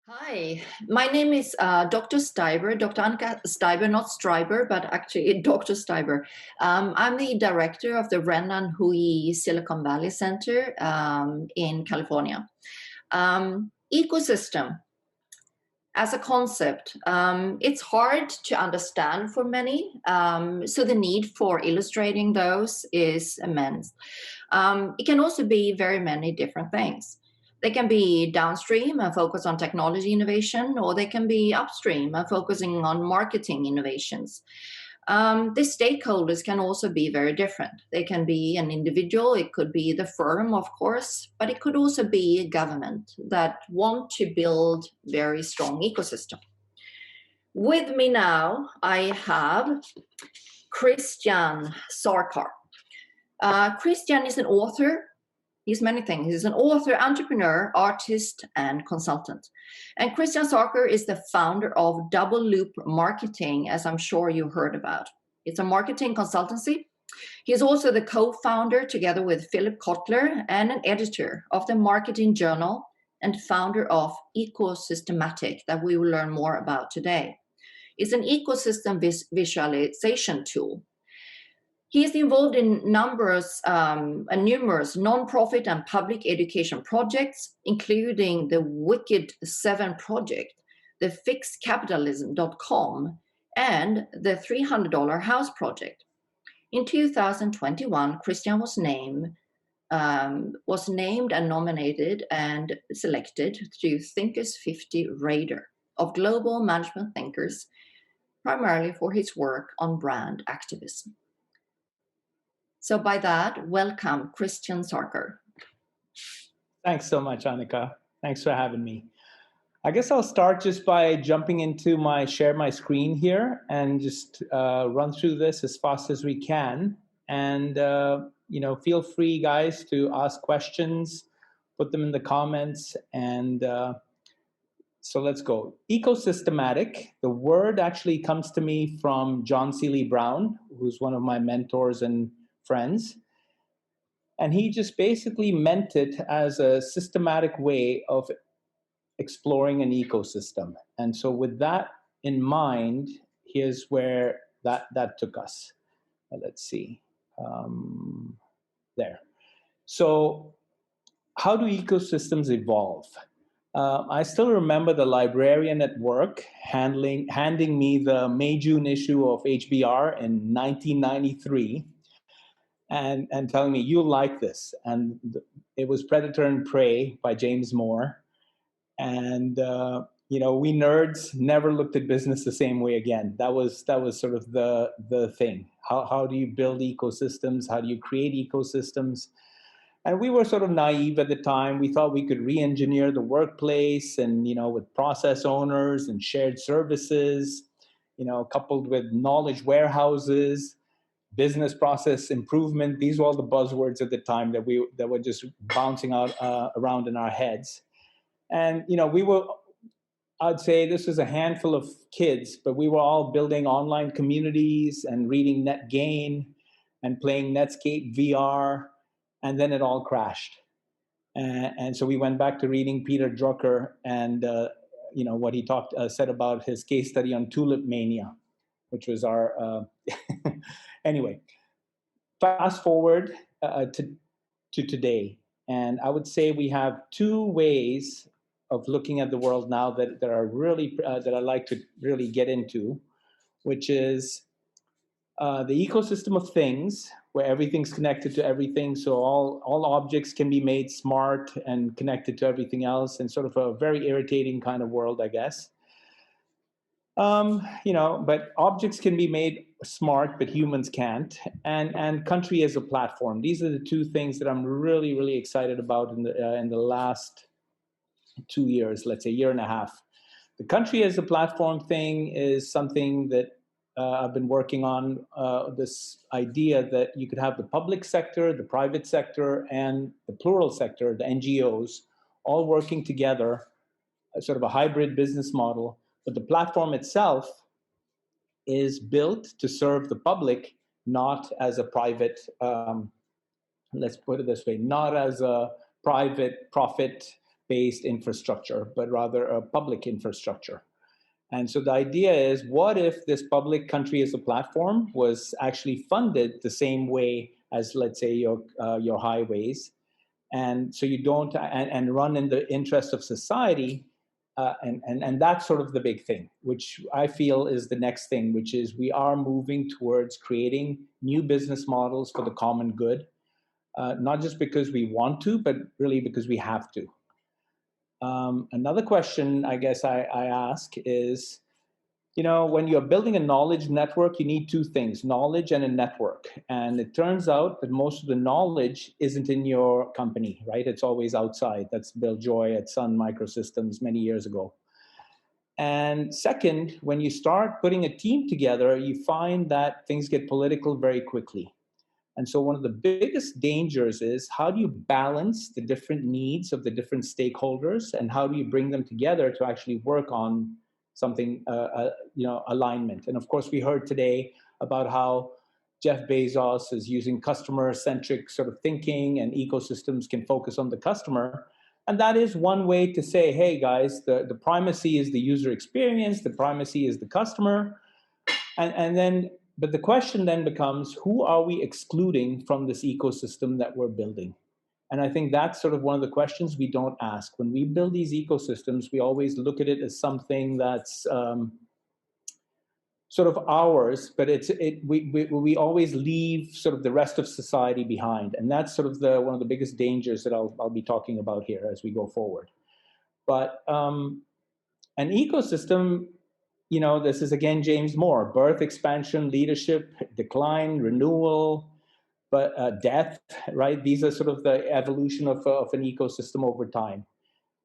Hi, my name is Dr. Steiber, Dr. Anka Steiber, not Streiber, but actually Dr. Steiber. I'm the director of the Renan Hui Silicon Valley Center in California. Ecosystem as a concept, it's hard to understand for many, so the need for illustrating those is immense. It can also be very many different things. They can be downstream and focus on technology innovation, or they can be upstream and focusing on marketing innovations. The stakeholders can also be very different. They can be an individual, it could be the firm, of course, but it could also be a government that want to build very strong ecosystem. With me now, I have Christian Sarkar. Christian is an author. He's many things. He's an author, entrepreneur, artist, and consultant. And Christian Sarkar is the founder of Double Loop Marketing, as I'm sure you heard about. It's a marketing consultancy. He's also the co-founder, together with Philip Kotler, and an editor of the Marketing Journal and founder of Ecosystematic, that we will learn more about today. It's an ecosystem visualization tool. He is involved in numerous non-profit and public education projects, including the Wicked 7 project, the FixCapitalism.com, and the $300 House project. In 2021, Christian was named and nominated and selected to Thinkers 50 Radar of global management thinkers, primarily for his work on brand activism. So by that, welcome, Christian Sarkar. Thanks so much, Annika. Thanks for having me. I guess I'll start just by jumping into share my screen here and just run through this as fast as we can. And, feel free, guys, to ask questions, put them in the comments. And so let's go. Ecosystematic, the word actually comes to me from John Seeley Brown, who's one of my mentors and friends. And he just basically meant it as a systematic way of exploring an ecosystem. And so with that in mind, here's where that took us. Let's see. There. So how do ecosystems evolve? I still remember the librarian at work handing me the May-June issue of HBR in 1993 and telling me, you'll like this. And it was Predator and Prey by James Moore. And, we nerds never looked at business the same way again. That was sort of the thing. How do you build ecosystems? How do you create ecosystems? And we were sort of naive at the time. We thought we could re-engineer the workplace and, with process owners and shared services, coupled with knowledge warehouses, business process improvement. These were all the buzzwords at the time that were just bouncing out around in our heads. And, I'd say this was a handful of kids, but we were all building online communities and reading NetGain and playing Netscape VR. And then it all crashed. And so we went back to reading Peter Drucker and, what he said about his case study on tulip mania, which was our, anyway, fast forward to today. And I would say we have two ways of looking at the world now that are really, that I like to really get into, which is the ecosystem of things, where everything's connected to everything. So all objects can be made smart and connected to everything else, and sort of a very irritating kind of world, I guess. But objects can be made smart, but humans can't. And country as a platform. These are the two things that I'm really, really excited about in the last 2 years, let's say year and a half. The country as a platform thing is something that I've been working on, this idea that you could have the public sector, the private sector, and the plural sector, the NGOs, all working together, sort of a hybrid business model. But the platform itself is built to serve the public, not as a private, let's put it this way, not as a private profit based infrastructure, but rather a public infrastructure. And so the idea is, what if this public country as a platform was actually funded the same way as, let's say, your highways, and so you don't and run in the interest of society, and that's sort of the big thing, which I feel is the next thing, which is we are moving towards creating new business models for the common good, not just because we want to, but really because we have to. Another question I guess I ask is, when you're building a knowledge network, you need two things, knowledge and a network. And it turns out that most of the knowledge isn't in your company, right? It's always outside. That's Bill Joy at Sun Microsystems many years ago. And second, when you start putting a team together, you find that things get political very quickly. And so one of the biggest dangers is, how do you balance the different needs of the different stakeholders, and how do you bring them together to actually work on something, alignment? And of course, we heard today about how Jeff Bezos is using customer-centric sort of thinking, and ecosystems can focus on the customer. And that is one way to say, hey guys, the primacy is the user experience, the primacy is the customer. But the question then becomes, who are we excluding from this ecosystem that we're building? And I think that's sort of one of the questions we don't ask. When we build these ecosystems, we always look at it as something that's sort of ours, but we always leave sort of the rest of society behind. And that's sort of one of the biggest dangers that I'll be talking about here as we go forward. But an ecosystem, this is again James Moore: birth, expansion, leadership, decline, renewal, but death, right? These are sort of the evolution of an ecosystem over time.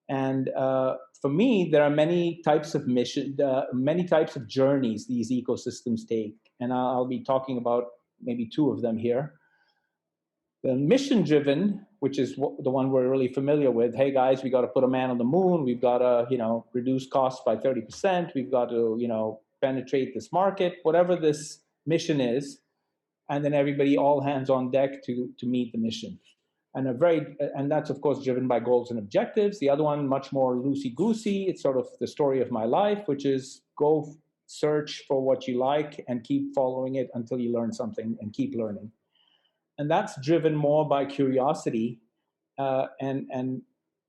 And for me, there are many types of many types of journeys these ecosystems take. And I'll be talking about maybe two of them here. The mission-driven, which is the one we're really familiar with. Hey guys, we got to put a man on the moon. We've got to, reduce costs by 30%. We've got to, penetrate this market, whatever this mission is. And then everybody, all hands on deck to meet the mission. And that's of course driven by goals and objectives. The other one, much more loosey-goosey. It's sort of the story of my life, which is go search for what you like and keep following it until you learn something, and keep learning. And that's driven more by curiosity. And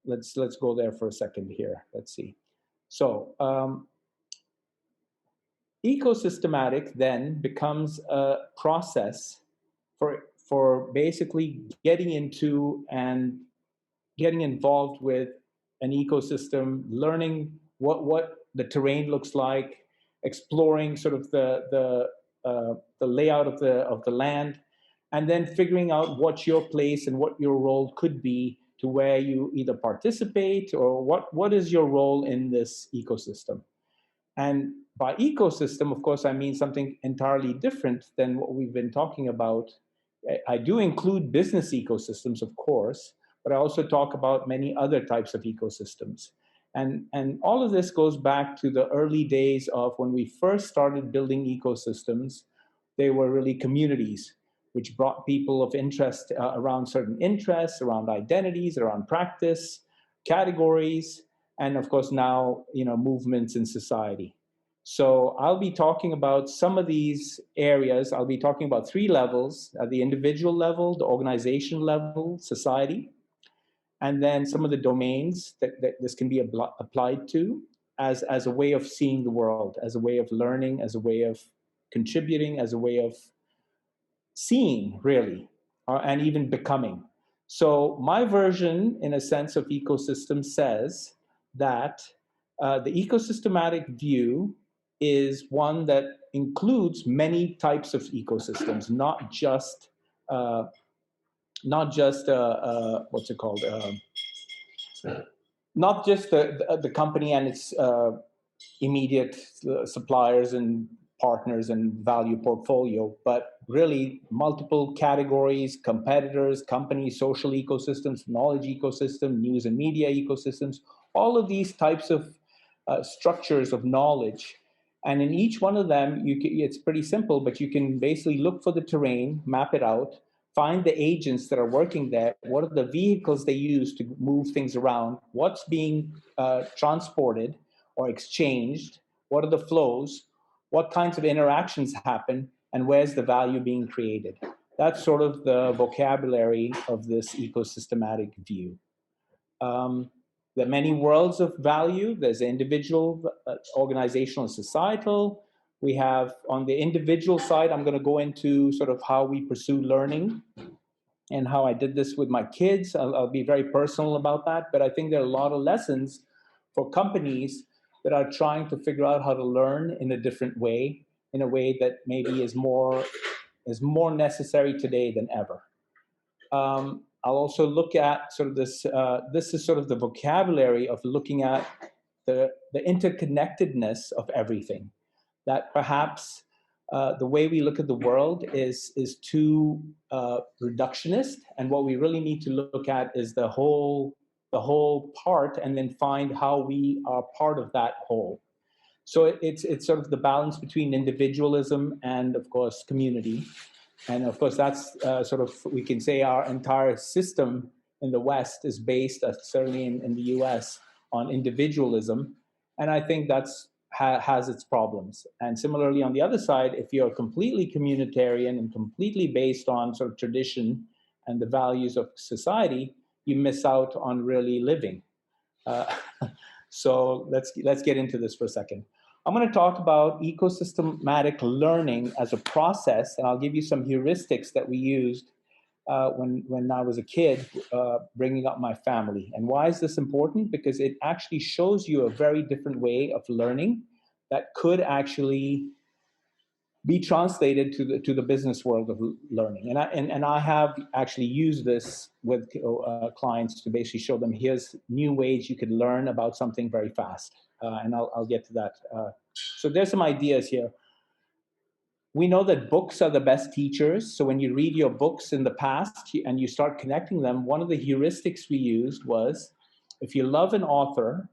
let's go there for a second here. Let's see. So ecosystematic then becomes a process for basically getting into and getting involved with an ecosystem, learning what the terrain looks like, exploring sort of the layout of the land, and then figuring out what your place and what your role could be, to where you either participate or what is your role in this ecosystem. And by ecosystem, of course, I mean something entirely different than what we've been talking about. I do include business ecosystems, of course, but I also talk about many other types of ecosystems. And all of this goes back to the early days of when we first started building ecosystems. They were really communities, which brought people of interest around certain interests, around identities, around practice, categories, and of course now, movements in society. So I'll be talking about some of these areas. I'll be talking about three levels: at the individual level, the organization level, society, and then some of the domains that this can be applied to as a way of seeing the world, as a way of learning, as a way of contributing, as a way of seeing, really, and even becoming. So my version, in a sense, of ecosystem says that the ecosystematic view is one that includes many types of ecosystems, not just what's it called? Not just the company and its immediate suppliers and partners and value portfolio, but really multiple categories: competitors, companies, social ecosystems, knowledge ecosystem, news and media ecosystems, all of these types of structures of knowledge. And in each one of them, it's pretty simple, but you can basically look for the terrain, map it out, find the agents that are working there, what are the vehicles they use to move things around, what's being transported or exchanged, what are the flows, what kinds of interactions happen, and where's the value being created. That's sort of the vocabulary of this ecosystematic view. There are many worlds of value. There's individual, organizational, and societal. We have, on the individual side, I'm going to go into sort of how we pursue learning and how I did this with my kids. I'll be very personal about that, but I think there are a lot of lessons for companies that are trying to figure out how to learn in a different way, in a way that maybe is more necessary today than ever. I'll also look at sort of this. This is sort of the vocabulary of looking at the interconnectedness of everything. That perhaps the way we look at the world is too reductionist, and what we really need to look at is the whole part, and then find how we are part of that whole. So it's sort of the balance between individualism and, of course, community. And of course, that's sort of, we can say our entire system in the West is based, certainly in the US, on individualism. And I think that's has its problems. And similarly, on the other side, if you're completely communitarian and completely based on sort of tradition and the values of society, you miss out on really living. So let's get into this for a second. I'm going to talk about ecosystematic learning as a process, and I'll give you some heuristics that we used when I was a kid, bringing up my family. And why is this important? Because it actually shows you a very different way of learning that could actually be translated to the business world of learning. And I have actually used this with clients to basically show them, here's new ways you could learn about something very fast. And I'll get to that. So there's some ideas here. We know that books are the best teachers. So when you read your books in the past and you start connecting them, one of the heuristics we used was, if you love an author,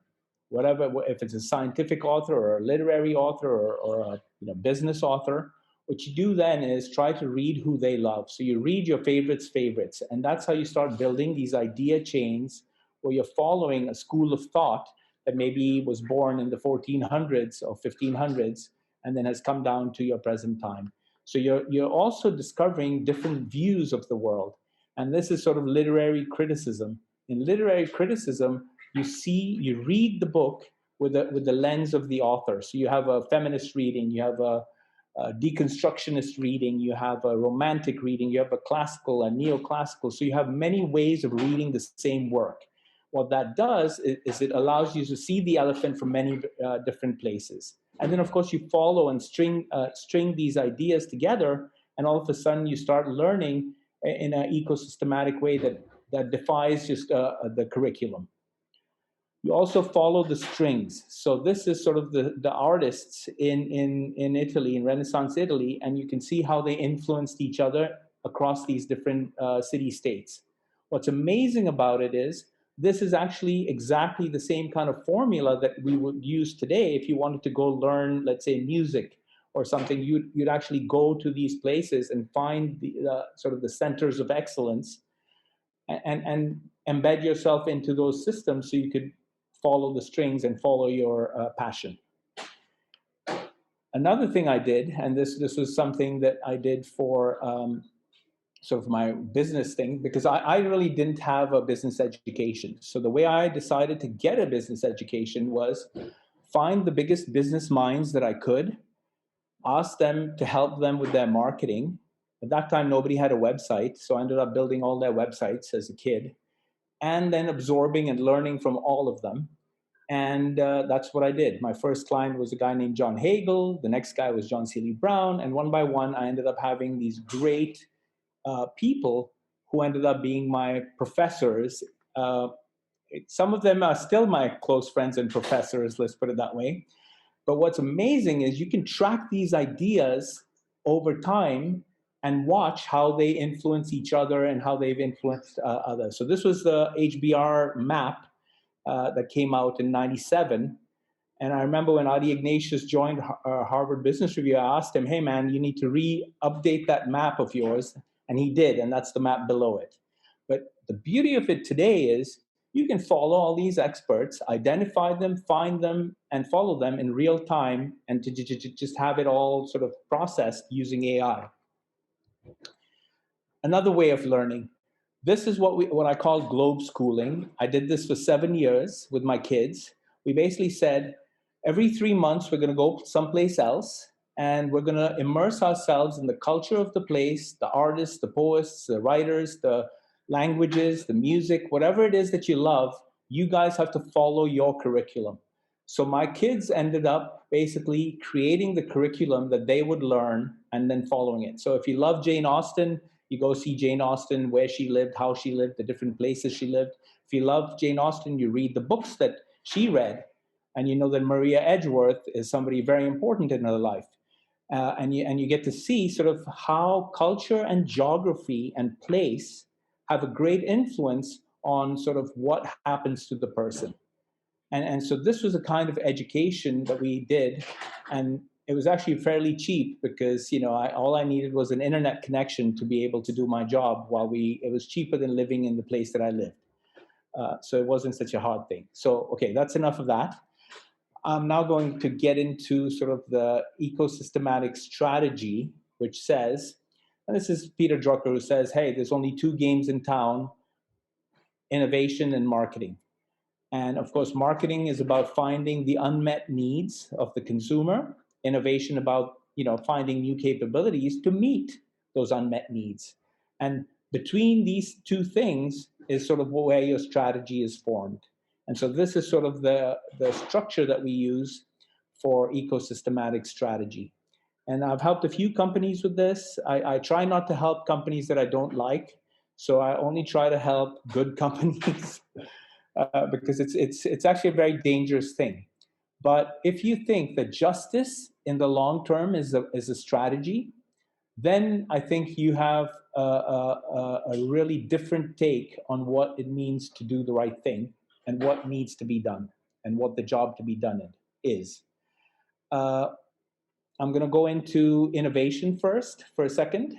whatever, if it's a scientific author or a literary author or a business author, what you do then is try to read who they love. So you read your favorites, and that's how you start building these idea chains where you're following a school of thought that maybe was born in the 1400s or 1500s and then has come down to your present time. So you're also discovering different views of the world. And this is sort of literary criticism. In literary criticism, you read the book with the lens of the author. So you have a feminist reading, you have a deconstructionist reading, you have a romantic reading, you have a classical, a neoclassical. So you have many ways of reading the same work. What that does is it allows you to see the elephant from many different places. And then, of course, you follow and string these ideas together, and all of a sudden you start learning in an ecosystematic way that defies just the curriculum. You also follow the strings. So this is sort of the artists in Italy, in Renaissance Italy, and you can see how they influenced each other across these different city-states. What's amazing about it is this is actually exactly the same kind of formula that we would use today if you wanted to go learn, let's say, music or something. You'd actually go to these places and find the sort of the centers of excellence and embed yourself into those systems so you could follow the strings and follow your passion. Another thing I did, and this was something that I did for sort of my business thing, because I really didn't have a business education. So the way I decided to get a business education was find the biggest business minds that I could, ask them to help them with their marketing. At that time, nobody had a website, so I ended up building all their websites as a kid, and then absorbing and learning from all of them. And that's what I did. My first client was a guy named John Hagel. The next guy was John Seeley Brown. And one by one, I ended up having these great people who ended up being my professors. Some of them are still my close friends and professors, let's put it that way. But what's amazing is you can track these ideas over time and watch how they influence each other and how they've influenced others. So this was the HBR map that came out in '97. And I remember when Adi Ignatius joined Harvard Business Review, I asked him, hey man, you need to update that map of yours. And he did, and that's the map below it. But the beauty of it today is you can follow all these experts, identify them, find them, and follow them in real time, and to just have it all sort of processed using AI. Another way of learning. This is what I call globe schooling. I did this for 7 years with my kids. We basically said every 3 months we're going to go someplace else, and we're going to immerse ourselves in the culture of the place, the artists, the poets, the writers, the languages, the music, whatever it is that you love. You guys have to follow your curriculum. So my kids ended up basically creating the curriculum that they would learn and then following it. So if you love Jane Austen, you go see Jane Austen, where she lived, how she lived, the different places she lived. If you love Jane Austen, you read the books that she read, and you know that Maria Edgeworth is somebody very important in her life. And you get to see sort of how culture and geography and place have a great influence on sort of what happens to the person. And so this was a kind of education that we did, and it was actually fairly cheap because all I needed was an internet connection to be able to do my job. It was cheaper than living in the place that I lived, so it wasn't such a hard thing. So okay, that's enough of that. I'm now going to get into sort of the ecosystematic strategy, which says, and this is Peter Drucker, who says, hey, there's only two games in town: innovation and marketing. And of course, marketing is about finding the unmet needs of the consumer. Innovation about finding new capabilities to meet those unmet needs. And between these two things is sort of where your strategy is formed. And so this is sort of the structure that we use for ecosystematic strategy. And I've helped a few companies with this. I try not to help companies that I don't like. So I only try to help good companies. Because it's actually a very dangerous thing. But if you think that justice in the long term is a strategy, then I think you have a really different take on what it means to do the right thing and what needs to be done and what the job to be done is. I'm going to go into innovation first for a second.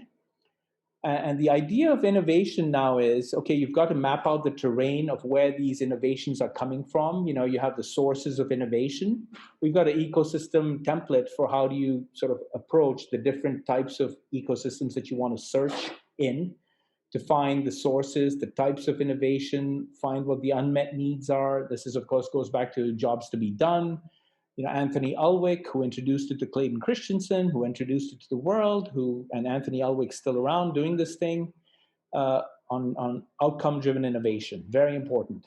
And the idea of innovation now is, okay, you've got to map out the terrain of where these innovations are coming from. You have the sources of innovation. We've got an ecosystem template for how do you sort of approach the different types of ecosystems that you want to search in to find the sources, the types of innovation, find what the unmet needs are. This is, of course, goes back to jobs to be done. Anthony Ulwick, who introduced it to Clayton Christensen, who introduced it to the world, and Anthony Ulwick's still around doing this thing on outcome-driven innovation. Very important.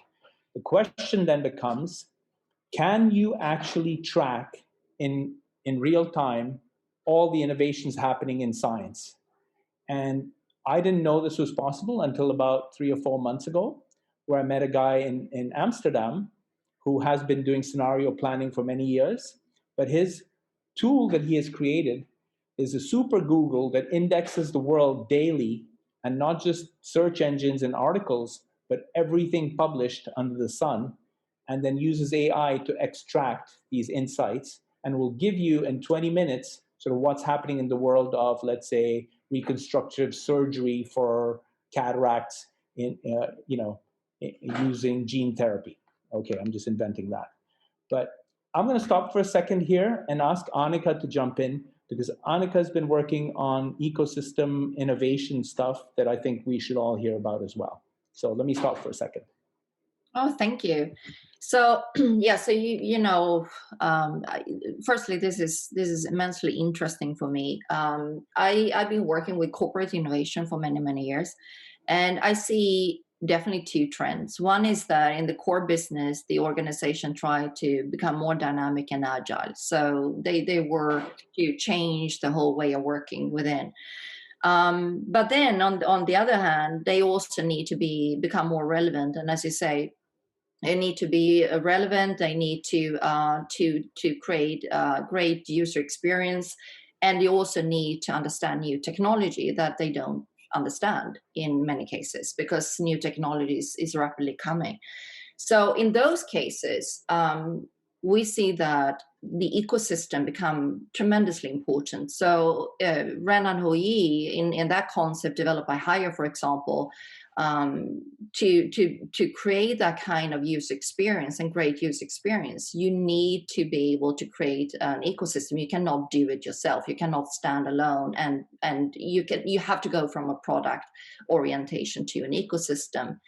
The question then becomes, can you actually track in real time all the innovations happening in science? And I didn't know this was possible until about 3 or 4 months ago, where I met a guy in Amsterdam who has been doing scenario planning for many years. But his tool that he has created is a super Google that indexes the world daily, and not just search engines and articles, but everything published under the sun, and then uses AI to extract these insights and will give you in 20 minutes sort of what's happening in the world of, let's say, reconstructive surgery for cataracts using gene therapy. Okay, I'm just inventing that. But I'm going to stop for a second here and ask Annika to jump in, because Annika has been working on ecosystem innovation stuff that I think we should all hear about as well. So let me stop for a second. Oh, thank you. So yeah, so firstly, this is immensely interesting for me. I've been working with corporate innovation for many years, and I see definitely two trends. One is that in the core business, the organization tried to become more dynamic and agile. So they work to change the whole way of working within. But then on the other hand, they also need to become more relevant. And as you say, they need to be relevant. They need to create great user experience, and they also need to understand new technology that they don't understand in many cases, because new technologies is rapidly coming. So in those cases, we see that the ecosystem become tremendously important. So Renan Hui, in that concept developed by Hire, for example, to create that kind of user experience and great user experience, you need to be able to create an ecosystem. You cannot do it yourself. You cannot stand alone, and you have to go from a product orientation to an ecosystem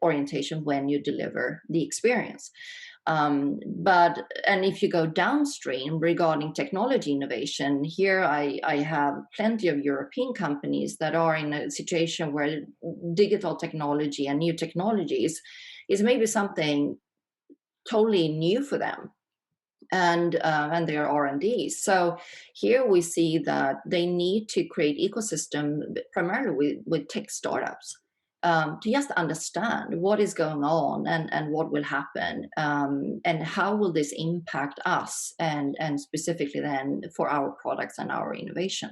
orientation when you deliver the experience. And if you go downstream regarding technology innovation, here I have plenty of European companies that are in a situation where digital technology and new technologies is maybe something totally new for them, and their R&D. So here we see that they need to create ecosystem primarily with tech startups, to just understand what is going on and what will happen, and how will this impact us, and specifically then for our products and our innovation.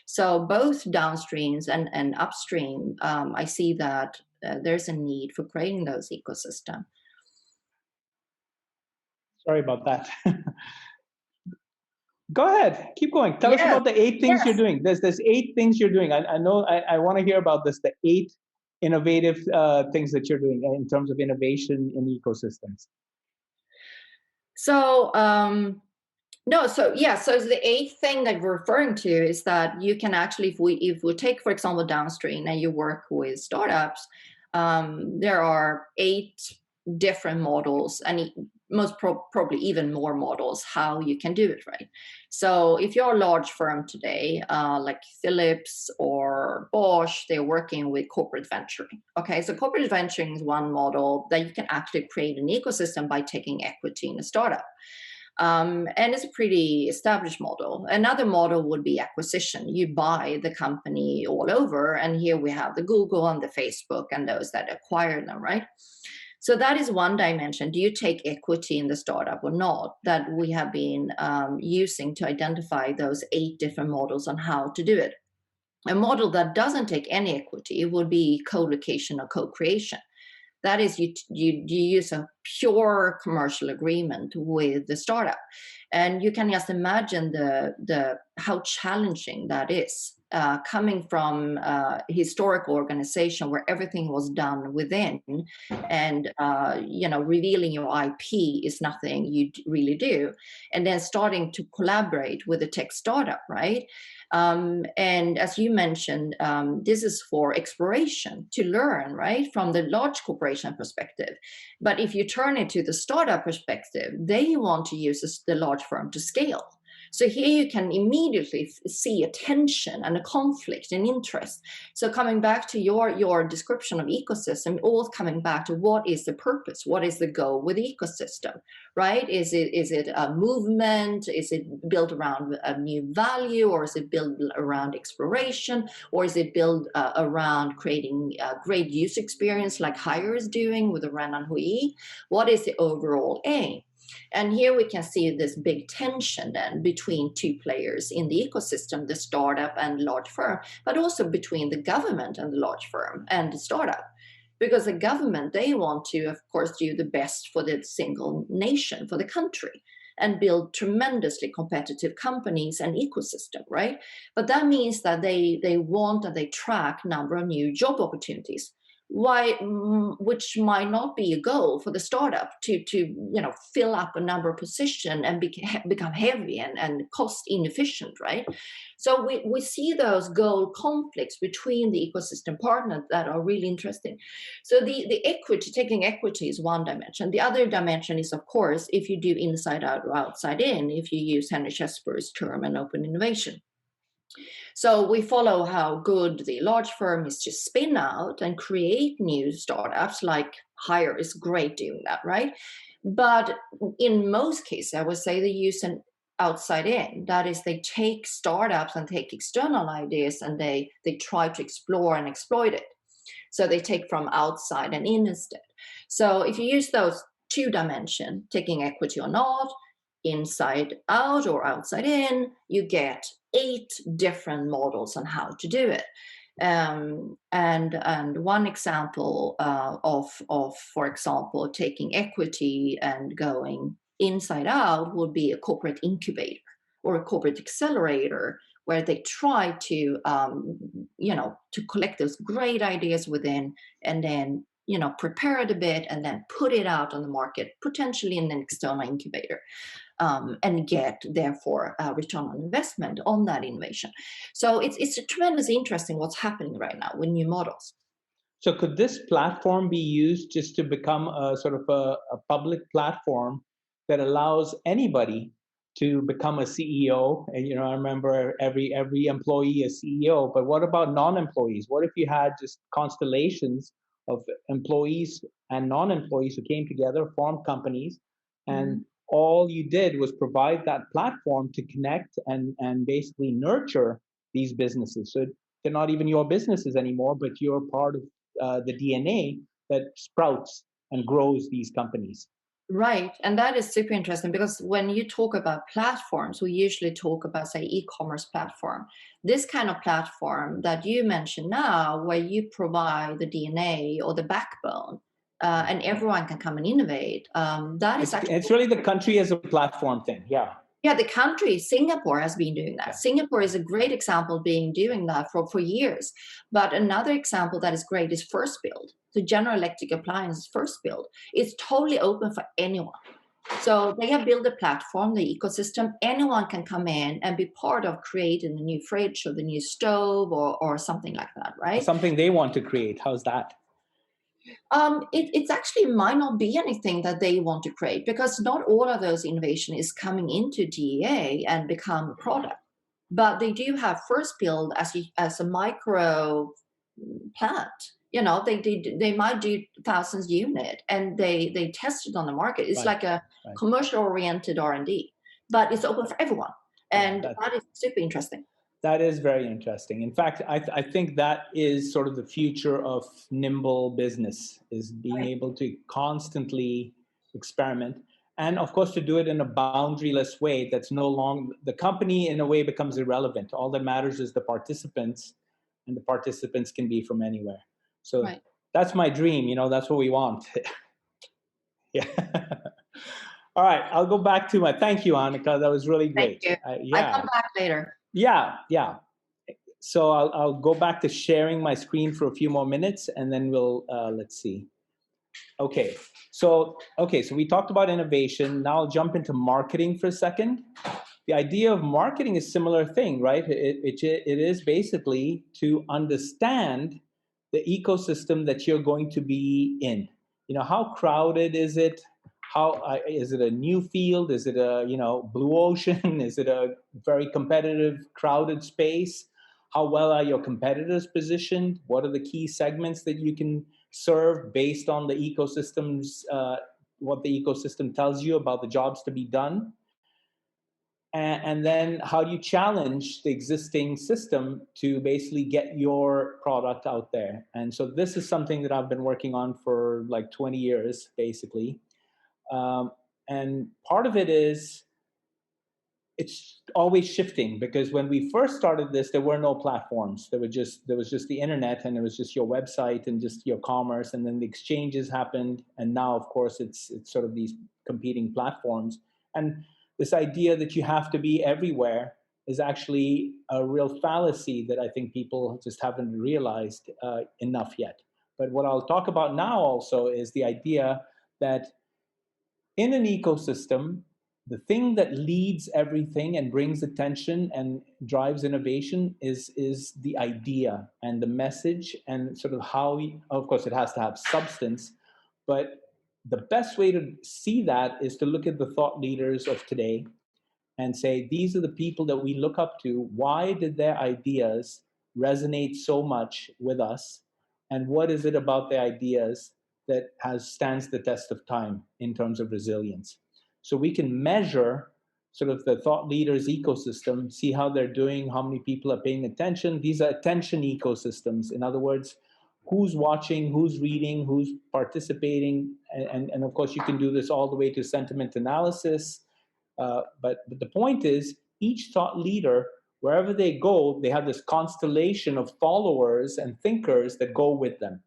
So both downstreams and upstream, I see that there's a need for creating those ecosystems. Sorry about that. Go ahead, keep going. Tell us Yes. about the 8 things Yes. you're doing. There's 8 things you're doing. I know. I want to hear about this. The 8 innovative things that you're doing in terms of innovation in ecosystems. So no, so yeah, so the 8th thing that we're referring to is that you can actually, if we take, for example, downstream and you work with startups, there are 8 different models, and probably even more models how you can do it, right? So if you're a large firm today, like Philips or Bosch, they're working with corporate venturing. Okay, so corporate venturing is one model that you can actually create an ecosystem by taking equity in a startup. And it's a pretty established model. Another model would be acquisition. You buy the company all over, and here we have the Google and the Facebook and those that acquire them, right? So that is one dimension. Do you take equity in the startup or not? That we have been using to identify those 8 different models on how to do it. A model that doesn't take any equity would be co-location or co-creation. That is, you use a pure commercial agreement with the startup, and you can just imagine the how challenging that is, coming from a historical organization where everything was done within, and revealing your IP is nothing you really do, and then starting to collaborate with a tech startup, right? And as you mentioned, this is for exploration, to learn, right, from the large corporation perspective. But if you turn it to the startup perspective, they want to use the large firm to scale. So here you can immediately see a tension and a conflict in interest. So coming back to your description of ecosystem, all coming back to what is the purpose, what is the goal with the ecosystem, right? Is it a movement? Is it built around a new value, or is it built around exploration, or is it built around creating a great user experience like Hire is doing with the Renan Hui? What is the overall aim? And here we can see this big tension then between 2 players in the ecosystem, the startup and large firm, but also between the government and the large firm and the startup. Because the government, they want to, of course, do the best for the single nation, for the country, and build tremendously competitive companies and ecosystem, right? But that means that they want and they track number of new job opportunities. Which might not be a goal for the startup to fill up a number of positions and become heavy and cost inefficient, right? So we see those goal conflicts between the ecosystem partners that are really interesting. So the equity, taking equity is one dimension. The other dimension is, of course, if you do inside out or outside in, if you use Henry Chesper's term and open innovation. So we follow how good the large firm is to spin out and create new startups, like Hire is great doing that, right? But in most cases, I would say they use an outside in. That is, they take startups and take external ideas and they try to explore and exploit it. So they take from outside and in instead. So if you use those 2 dimensions, taking equity or not, inside out or outside in, you get 8 different models on how to do it. And one example of, for example, taking equity and going inside out would be a corporate incubator or a corporate accelerator, where they try to, to collect those great ideas within, and then, prepare it a bit and then put it out on the market, potentially in an external incubator, and get, therefore, a return on investment on that innovation. So it's a tremendously interesting what's happening right now with new models. So could this platform be used just to become a sort of a public platform that allows anybody to become a CEO? And I remember every employee a CEO, but what about non-employees? What if you had just constellations of employees and non-employees who came together, formed companies, and all you did was provide that platform to connect and basically nurture these businesses? So they're not even your businesses anymore, but you're part of the DNA that sprouts and grows these companies. Right. And that is super interesting, because when you talk about platforms, we usually talk about, say, e-commerce platform. This kind of platform that you mentioned now, where you provide the DNA or the backbone, and everyone can come and innovate, that is actually... It's really the country as a platform thing. Yeah. Yeah, the country, Singapore, has been doing that. Yeah. Singapore is a great example, being doing that for years. But another example that is great is First Build. The General Electric Appliance First Build. It's totally open for anyone. So they have built a platform, the ecosystem. Anyone can come in and be part of creating the new fridge or the new stove or something like that, right? Something they want to create. How's that? It's actually might not be anything that they want to create, because not all of those innovation is coming into DEA and become a product. But they do have First Build as a micro plant. They might do thousands unit, and they test it on the market. It's like a commercial oriented R&D, but it's open for everyone, and that is super interesting. That is very interesting. In fact, I think that is sort of the future of nimble business, is being able to constantly experiment. And of course, to do it in a boundaryless way that's no longer, the company in a way becomes irrelevant. All that matters is the participants, and the participants can be from anywhere. So that's my dream, that's what we want. Yeah. All right, I'll go back to thank you, Annika. That was really great. Thank you. I'll come back later. Yeah. So I'll go back to sharing my screen for a few more minutes, and then we'll, let's see. Okay, so we talked about innovation. Now I'll jump into marketing for a second. The idea of marketing is a similar thing, right? It is basically to understand the ecosystem that you're going to be in. How crowded is it? How is it a new field? Is it a blue ocean? Is it a very competitive, crowded space? How well are your competitors positioned? What are the key segments that you can serve based on the ecosystems? What the ecosystem tells you about the jobs to be done? And then how do you challenge the existing system to basically get your product out there? And so this is something that I've been working on for like 20 years, basically. And part of it is it's always shifting, because when we first started this, there were no platforms. There was just the internet, and it was just your website and just your commerce, and then the exchanges happened. And now, of course, it's sort of these competing platforms. And this idea that you have to be everywhere is actually a real fallacy that I think people just haven't realized enough yet. But what I'll talk about now also is the idea that in an ecosystem, the thing that leads everything and brings attention and drives innovation is the idea and the message, and sort of how, of course, it has to have substance, but the best way to see that is to look at the thought leaders of today and say, these are the people that we look up to. Why did their ideas resonate so much with us? And what is it about their ideas that stands the test of time in terms of resilience? So we can measure sort of the thought leaders ecosystem, see how they're doing, how many people are paying attention. These are attention ecosystems. In other words, who's watching, who's reading, who's participating. And of course, you can do this all the way to sentiment analysis. But the point is, each thought leader, wherever they go, they have this constellation of followers and thinkers that go with them.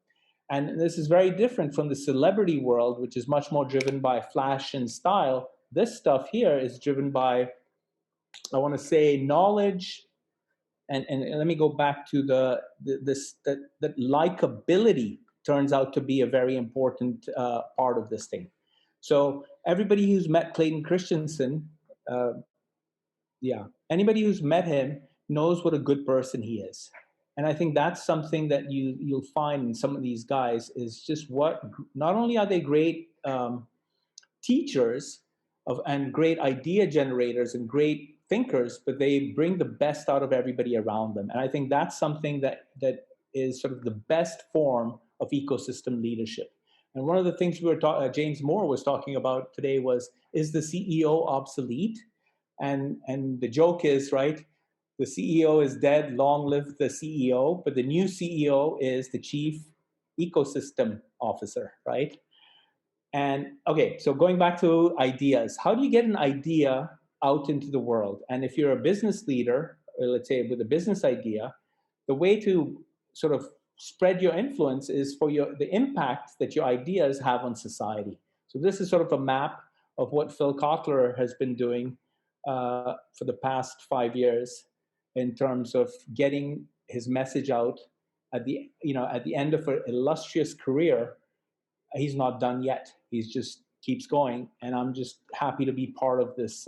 And this is very different from the celebrity world, which is much more driven by flash and style. this stuff here is driven by, I want to say, knowledge. And let me go back to that likability turns out to be a very important part of this thing. So everybody who's met Clayton Christensen, uh, yeah, anybody who's met him knows what a good person he is. And I think that's something that you'll find in some of these guys is just what, not only are they great teachers and great idea generators and great thinkers, but they bring the best out of everybody around them. And I think that's something that is sort of the best form of ecosystem leadership. And one of the things James Moore was talking about today was, is the CEO obsolete? And the joke is, right, the CEO is dead, long live the CEO, but the new CEO is the chief ecosystem officer, right? And okay, so going back to ideas, how do you get an idea out into the world? And if you're a business leader, or let's say with a business idea, the way to sort of spread your influence is for the impact that your ideas have on society. So this is sort of a map of what Phil Kotler has been doing for the past 5 years in terms of getting his message out at the end of an illustrious career. He's not done yet. He's just keeps going, and I'm just happy to be part of this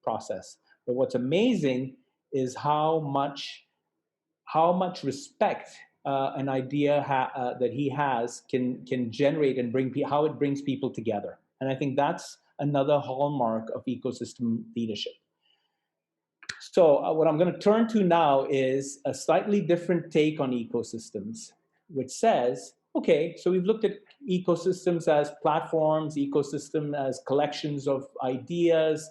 process. But what's amazing is how much respect an idea that he has can generate and how it brings people together. And I think that's another hallmark of ecosystem leadership. So what I'm going to turn to now is a slightly different take on ecosystems, which says, okay, so we've looked at ecosystems as platforms, ecosystem as collections of ideas,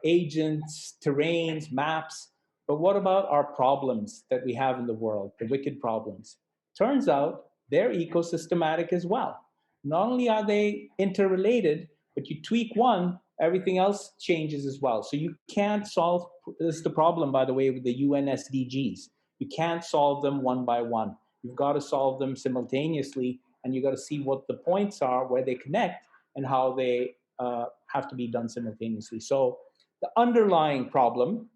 agents, terrains, maps. But what about our problems that we have in the world, the wicked problems? Turns out they're ecosystematic as well. Not only are they interrelated, but you tweak one, everything else changes as well. So you can't solve, this is the problem, by the way, with the UN SDGs. You can't solve them one by one. You've got to solve them simultaneously, and you've got to see what the points are, where they connect, and how they have to be done simultaneously. So the underlying problem,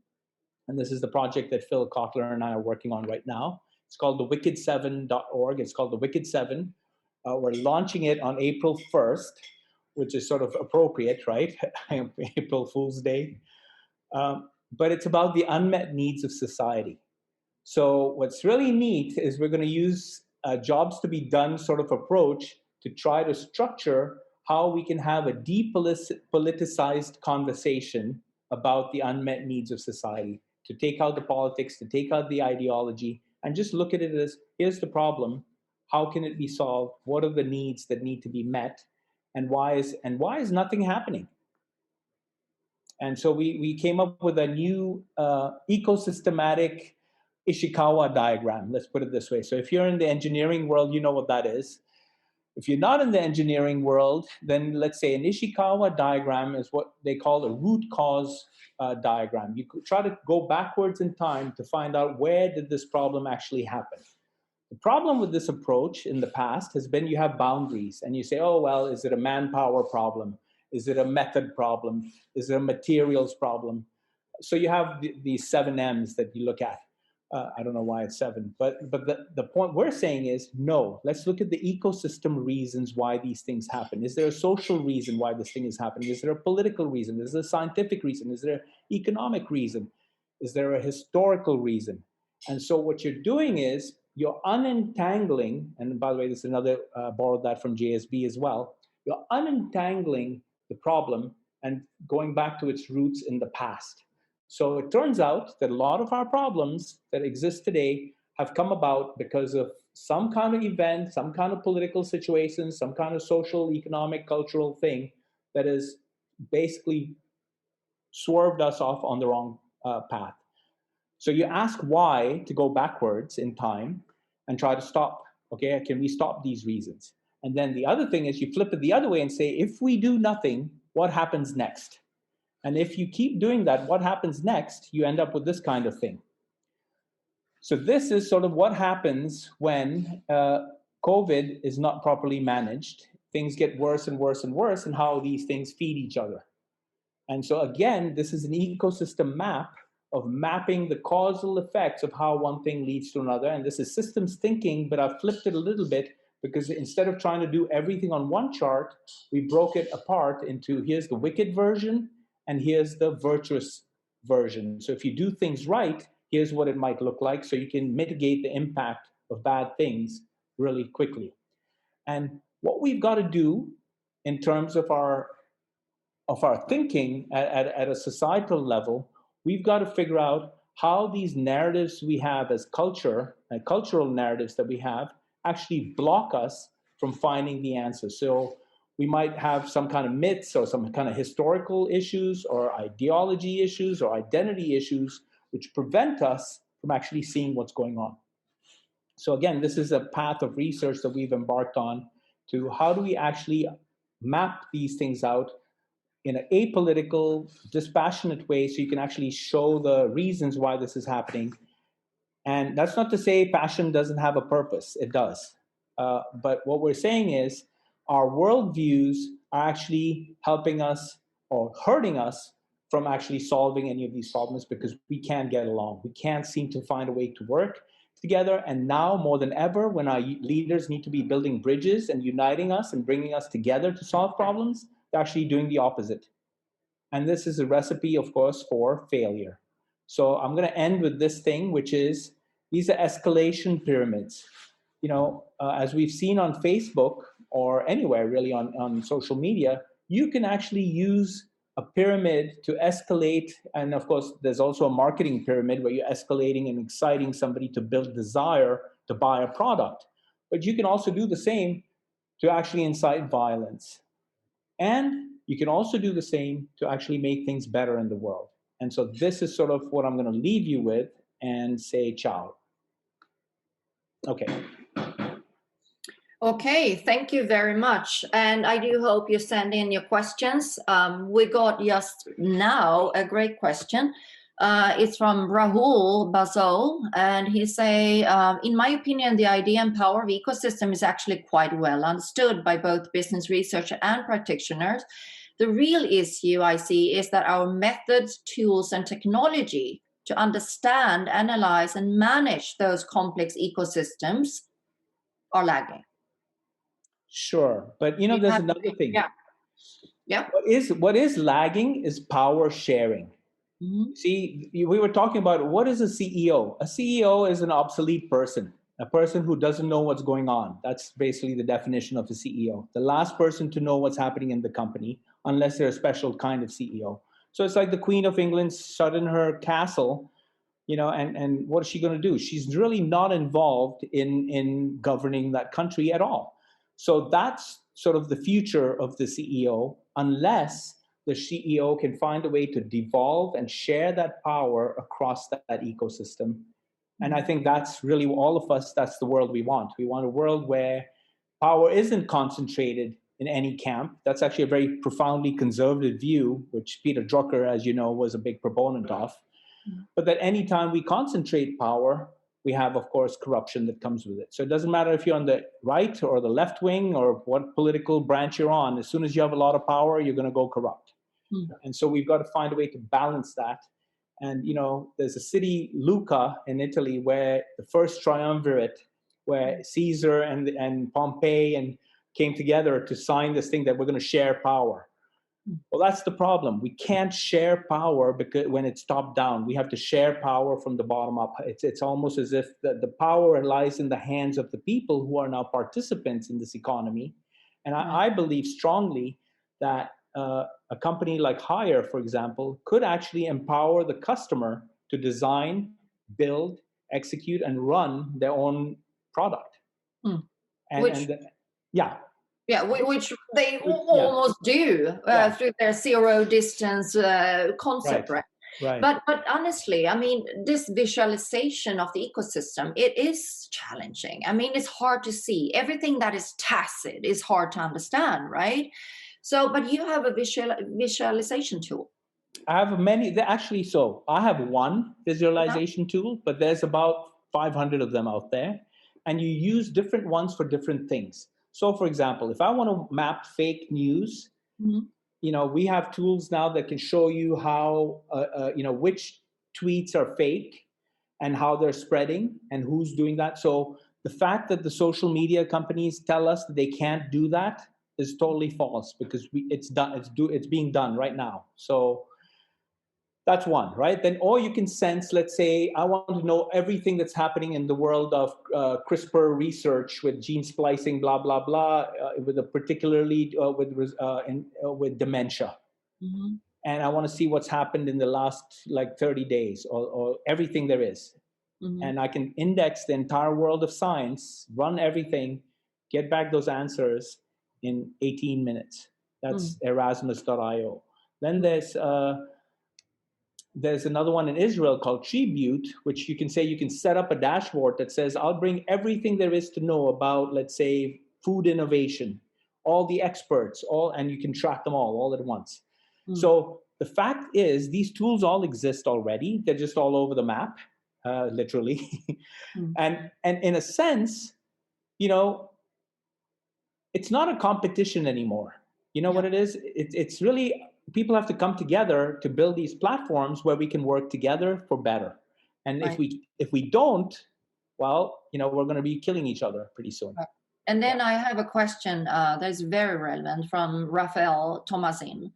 and this is the project that Phil Kotler and I are working on right now, it's called the wicked7.org. It's called the Wicked 7. We're launching it on April 1st, which is sort of appropriate, right? April Fool's Day. But it's about the unmet needs of society. So what's really neat is we're going to use a jobs to be done sort of approach to try to structure how we can have a depoliticized conversation about the unmet needs of society, to take out the politics, to take out the ideology, and just look at it as, here's the problem, how can it be solved, what are the needs that need to be met, and why is nothing happening? And so we came up with a new ecosystematic Ishikawa diagram, let's put it this way. So if you're in the engineering world, you know what that is. If you're not in the engineering world, then let's say an Ishikawa diagram is what they call a root cause diagram. You could try to go backwards in time to find out, where did this problem actually happen? The problem with this approach in the past has been, you have boundaries and you say, oh, well, is it a manpower problem? Is it a method problem? Is it a materials problem? So you have these 7 M's that you look at. I don't know why it's 7, but the point we're saying is, no, let's look at the ecosystem reasons why these things happen. Is there a social reason why this thing is happening? Is there a political reason? Is there a scientific reason? Is there an economic reason? Is there a historical reason? And so what you're doing is, you're unentangling, and by the way, this is another, borrowed that from JSB as well, you're unentangling the problem and going back to its roots in the past. So it turns out that a lot of our problems that exist today have come about because of some kind of event, some kind of political situation, some kind of social, economic, cultural thing that has basically swerved us off on the wrong path. So you ask why to go backwards in time and try to stop. Okay, can we stop these reasons? And then the other thing is, you flip it the other way and say, if we do nothing, what happens next? And if you keep doing that, what happens next? You end up with this kind of thing. So this is sort of what happens when COVID is not properly managed things get worse and worse and worse, and how these things feed each other. And so again, this is an ecosystem map of mapping the causal effects of how one thing leads to another. And this is systems thinking, but I've flipped it a little bit, because instead of trying to do everything on one chart, we broke it apart into, here's the wicked version and here's the virtuous version. So if you do things right, here's what it might look like, so you can mitigate the impact of bad things really quickly. And what we've got to do in terms of our thinking at a societal level, we've got to figure out how these narratives we have as culture, and cultural narratives that we have, actually block us from finding the answer. So we might have some kind of myths or some kind of historical issues or ideology issues or identity issues which prevent us from actually seeing what's going on. So again, this is a path of research that we've embarked on to how do we actually map these things out in an apolitical, dispassionate way, so you can actually show the reasons why this is happening. And that's not to say passion doesn't have a purpose. It does. But what we're saying is our worldviews are actually helping us or hurting us from actually solving any of these problems, because we can't get along. We can't seem to find a way to work together. And now more than ever, when our leaders need to be building bridges and uniting us and bringing us together to solve problems, they're actually doing the opposite. And this is a recipe, of course, for failure. So I'm going to end with this thing, which is these are escalation pyramids. As we've seen on Facebook or anywhere really on social media, you can actually use a pyramid to escalate. And of course, there's also a marketing pyramid where you're escalating and exciting somebody to build desire to buy a product. But you can also do the same to actually incite violence. And you can also do the same to actually make things better in the world. And so this is sort of what I'm going to leave you with and say ciao. Okay. Okay, thank you very much. And I do hope you send in your questions. We got just now a great question. It's from Rahul Bazol, and he say, in my opinion, the idea and power of ecosystem is actually quite well understood by both business researchers and practitioners. The real issue I see is that our methods, tools, and technology to understand, analyze, and manage those complex ecosystems are lagging. Sure, but there's another thing. Yeah. What is lagging is power sharing. Mm-hmm. See, we were talking about what is a CEO. A CEO is an obsolete person, a person who doesn't know what's going on. That's basically the definition of a CEO. The last person to know what's happening in the company, unless they're a special kind of CEO. So it's like the Queen of England shut in her castle, and what is she going to do? She's really not involved in governing that country at all. So that's sort of the future of the CEO, unless the CEO can find a way to devolve and share that power across that ecosystem. And I think that's really all of us, that's the world we want. We want a world where power isn't concentrated in any camp. That's actually a very profoundly conservative view, which Peter Drucker, as you know, was a big proponent of. But that anytime we concentrate power, we have, of course, corruption that comes with it. So it doesn't matter if you're on the right or the left wing or what political branch you're on. As soon as you have a lot of power, you're going to go corrupt. And so we've got to find a way to balance that. And, there's a city, Lucca, in Italy, where the first triumvirate, where Caesar and Pompey and came together to sign this thing that we're going to share power. Well, that's the problem. We can't share power because when it's top down, we have to share power from the bottom up. It's almost as if the power lies in the hands of the people who are now participants in this economy. And I believe strongly that a company like Hire, for example, could actually empower the customer to design, build, execute, and run their own product. Yeah, which they almost do through their zero distance concept, right? But honestly, I mean, this visualization of the ecosystem, it is challenging. I mean, it's hard to see. Everything that is tacit is hard to understand, right? So, but you have a visualization tool. I have many. Actually, so I have one visualization tool, but there's about 500 of them out there. And you use different ones for different things. So, for example, if I want to map fake news, Mm-hmm. we have tools now that can show you how, which tweets are fake and how they're spreading and who's doing that. So the fact that the social media companies tell us that they can't do that is totally false, because it's done. It's being done right now. So that's one, right? Then, or you can sense, let's say, I want to know everything that's happening in the world of CRISPR research with gene splicing, blah, blah, blah, with a particularly with dementia. Mm-hmm. And I want to see what's happened in the last like 30 days, or everything there is. Mm-hmm. And I can index the entire world of science, run everything, get back those answers in 18 minutes. That's Erasmus.io. Then there's another one in Israel called Tribute, which you can say you can set up a dashboard that says, I'll bring everything there is to know about, let's say, food innovation, all the experts, and you can track them all at once. So the fact is, these tools all exist already. They're just all over the map, literally. And in a sense, it's not a competition anymore. You know what it is? It's really, people have to come together to build these platforms where we can work together for better. And Right. if we don't, well, we're going to be killing each other pretty soon. Right. And then I have a question that's very relevant from Rafael Thomasin.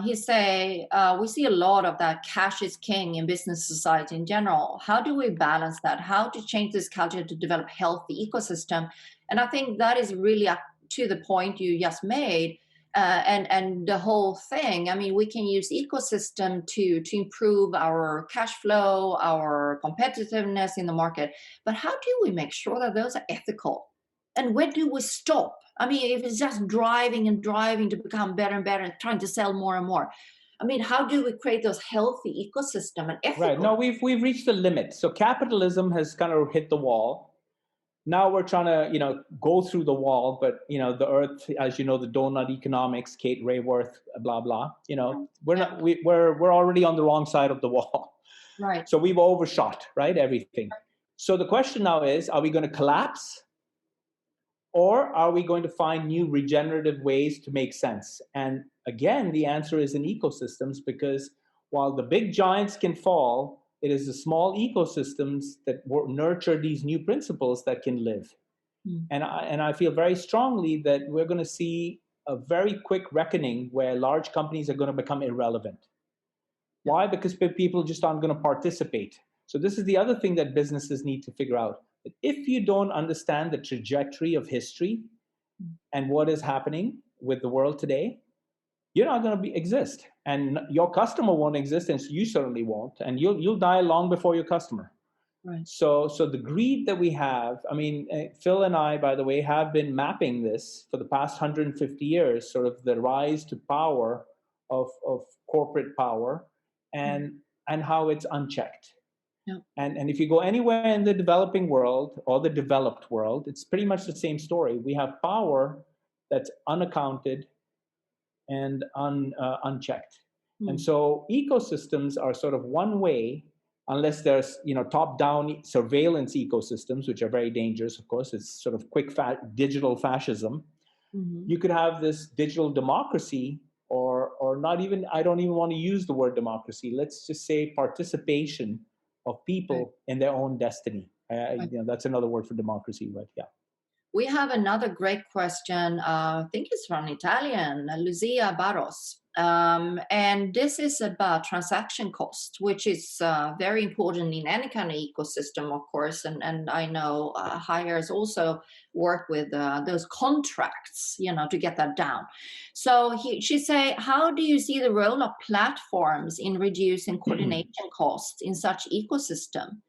He say, we see a lot of that cash is king in business society in general. How do we balance that? How to change this culture to develop healthy ecosystem? And I think that is really up to the point you just made. And the whole thing, I mean, we can use ecosystem to improve our cash flow, our competitiveness in the market. But how do we make sure that those are ethical? And where do we stop? I mean, if it's just driving and driving to become better and better and trying to sell more and more, I mean, how do we create those healthy ecosystem and ethical? Right. No, we've reached the limit. So capitalism has kind of hit the wall. Now we're trying to, go through the wall, but the earth, as you know, the donut economics, Kate Rayworth, blah blah. We're already on the wrong side of the wall. Right. So we've overshot, right, everything. So the question now is, are we going to collapse, or are we going to find new regenerative ways to make sense? And again, the answer is in ecosystems, because while the big giants can fall, it is the small ecosystems that nurture these new principles that can live. And I feel very strongly that we're going to see a very quick reckoning where large companies are going to become irrelevant. Why? Because people just aren't going to participate. So this is the other thing that businesses need to figure out. If you don't understand the trajectory of history and what is happening with the world today, you're not going to exist, and your customer won't exist, and you certainly won't, and you'll die long before your customer. Right. So the greed that we have, I mean, Phil and I, by the way, have been mapping this for the past 150 years, sort of the rise to power of corporate power, and how it's unchecked. Yeah. And if you go anywhere in the developing world or the developed world, it's pretty much the same story. We have power that's unaccounted and unchecked. And so ecosystems are sort of one way, unless there's top-down surveillance ecosystems, which are very dangerous, of course. It's sort of quick digital fascism. You could have this digital democracy, or not even, I don't even want to use the word democracy. Let's just say participation of people in their own destiny. That's another word for democracy, but yeah. We have another great question. I think it's from Italian, Lucia Barros. And this is about transaction cost, which is very important in any kind of ecosystem, of course. And I know hires also work with those contracts, to get that down. So she say, how do you see the role of platforms in reducing coordination costs in such ecosystem?